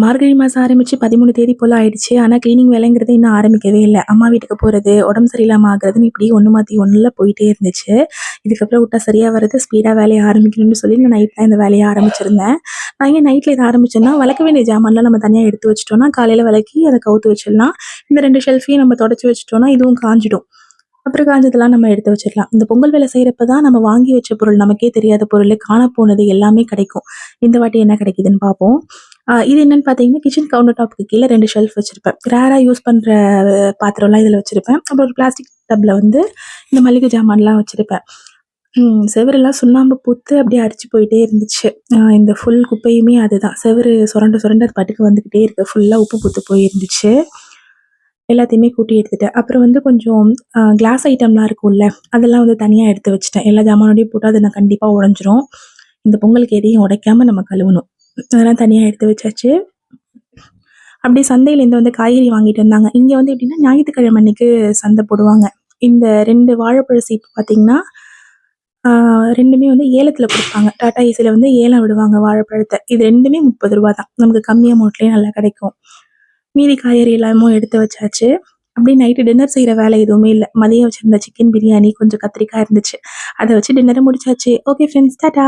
மார்கழி மாதம் ஆரம்பிச்சு 13 தேதி போல் ஆயிடுச்சு. ஆனால் கிளீனிங் வேலைங்கிறது இன்னும் ஆரம்பிக்கவே இல்லை. அம்மா வீட்டுக்கு போகிறது, உடம்பு சரியில்லாமல் ஆகுறதுன்னு இப்படி ஒன்று மாற்றி ஒன்றில் போயிட்டே இருந்துச்சு. இதுக்கப்புறம் விட்டா சரியாக வருது, ஸ்பீடாக வேலையை ஆரம்பிக்கணும்னு சொல்லி நான் நைட் தான் இந்த வேலையை ஆரம்பிச்சிருந்தேன். நான் ஏன் நைட்டில் இதை ஆரம்பிச்சேன்னா, விளக்க வேண்டிய ஜாமான்லாம் நம்ம தனியாக எடுத்து வச்சிட்டோம்னா காலையில் விளக்கி அதை கவுத்து வச்சிடலாம். இந்த 2 ஷெல்ஃபையும் நம்ம தொடச்சி வச்சிட்டோம்னா இதுவும் காஞ்சிடும். அப்புறம் காஞ்சதெல்லாம் நம்ம எடுத்து வச்சிடலாம். இந்த பொங்கல் வேலை செய்கிறப்ப தான் நம்ம வாங்கி வச்ச பொருள், நமக்கே தெரியாத பொருள், காணப்போனது எல்லாமே கிடைக்கும். இந்த வாட்டி என்ன கிடைக்குதுன்னு பார்ப்போம். இது என்னன்னு பார்த்தீங்கன்னா, கிச்சன் கவுண்டர் டாப்புக்கு கீழே 2 ஷெல்ஃப் வச்சிருப்பேன். ரேராக யூஸ் பண்ணுற பாத்திரம்லாம் இதில் வச்சிருப்பேன். அப்புறம் ஒரு பிளாஸ்டிக் டப்பில் வந்து இந்த மளிகை ஜாமான்லாம் வச்சிருப்பேன். செவுரெல்லாம் சுண்ணாம்பு பூத்து அப்படியே அரிச்சு போயிட்டே இருந்துச்சு. இந்த ஃபுல் குப்பையுமே அதுதான். செவுரு சுரண்ட சுரண்ட அது பாட்டுக்கு வந்துக்கிட்டே இருக்கு. ஃபுல்லாக உப்பு பூத்து போயிருந்துச்சு. எல்லாத்தையுமே கூட்டி எடுத்துட்டேன். அப்புறம் வந்து கொஞ்சம் கிளாஸ் ஐட்டம்லாம் இருக்கும்ல, அதெல்லாம் வந்து தனியா எடுத்து வச்சுட்டேன். எல்லா ஜாமானோடையும் போட்டு அது நான் கண்டிப்பா உடைஞ்சிரும். இந்த பொங்கலுக்கு எதையும் உடைக்காம நம்ம கழுவணும். அதெல்லாம் தனியா எடுத்து வச்சாச்சு. அப்படியே சந்தையிலேருந்து வந்து காய்கறி வாங்கிட்டு வந்தாங்க. இங்க வந்து எப்படின்னா, ஞாயித்துக்கிழமை அன்னைக்கு சந்தை போடுவாங்க. இந்த 2 வாழைப்பழ சீப்பு பார்த்தீங்கன்னா, 2மே வந்து ஏலத்துல குடுப்பாங்க. டாடா ஏசில வந்து ஏலம் விடுவாங்க வாழைப்பழத்த. இது 2மே ரூ. 30 தான். நமக்கு கம்மி அமௌண்ட்லயே நல்லா கிடைக்கும். மீதி காய்கறி எல்லாமும் எடுத்து வச்சாச்சு. அப்படியே நைட்டு டின்னர் செய்கிற வேலை எதுவுமே இல்லை. மதியம் வச்சிருந்த சிக்கன் பிரியாணி, கொஞ்சம் கத்திரிக்காய் இருந்துச்சு. அதை வச்சு டின்னரை முடிச்சாச்சு. Okay friends, Tata.